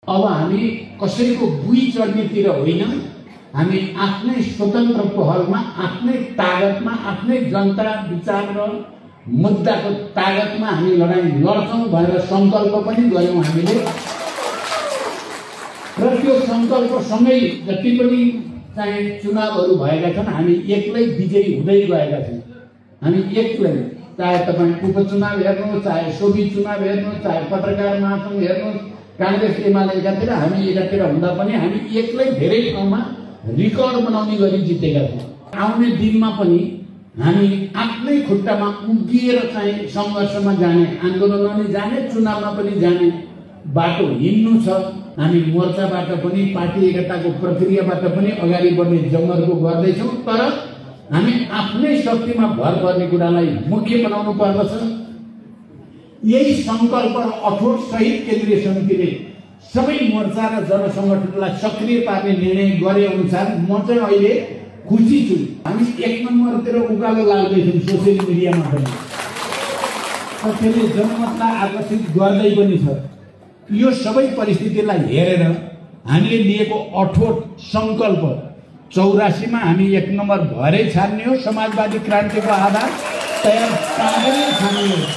अब हामी कसैको बुई चढ्नेतिर होइन, हामी आफ्नै स्वतन्त्र पहलमा, आफ्नै तागतमा, आफ्नै जनता विचार र मुद्दाको तागतमा हामी लडाईँ लड्छौँ भनेर सङ्कल्प पनि गर्यौँ हामीले। र त्यो सङ्कल्पसँगै जति पनि चाहिँ चुनावहरू भएका छन्, हामी एक्लै विजयी हुँदै गएका छौँ। हामी एक्लै, चाहे तपाईँ उपचुनाव हेर्नुहोस्, चाहे सोभि चुनाव हेर्नुहोस्, चाहे पत्रकार महासङ्घ हेर्नुहोस्, काङ्ग्रेस एमाले एकातिर, हामी एकातिर हुँदा पनि हामी एक्लै धेरै ठाउँमा रिकर्ड बनाउने गरी जितेका छौँ। आउने दिनमा पनि हामी आफ्नै खुट्टामा उभिएर चाहिँ सङ्घर्षमा जाने, आन्दोलनमा पनि जाने, चुनावमा पनि जाने बाटो हिँड्नु छ। हामी मोर्चाबाट पनि, पार्टी एकताको प्रक्रियाबाट पनि अगाडि बढ्ने जङ्गरको गर्दैछौँ। तर हामी आफ्नै शक्तिमा भर पर्ने कुरालाई मुख्य बनाउनु पर्दछ। यही सङ्कल्प र अठोट सहित केन्द्रीय समितिले सबै मोर्चा र जनसङ्गठनलाई सक्रिय पार्ने निर्णय गरे अनुसार म चाहिँ अहिले खुसी छु। हामी 1 नम्बरतिर उकालो लाग्दैछौँ सोसियल मिडियामा पनि, त्यसले जनमतलाई आकर्षित गर्दै पनि छ। यो सबै परिस्थितिलाई हेरेर हामीले लिएको अठोट सङ्कल्प 84 मा हामी 1 नम्बर भरै छान्ने हो। समाजवादी क्रान्तिको आधार तयार पारेर छान्ने हो।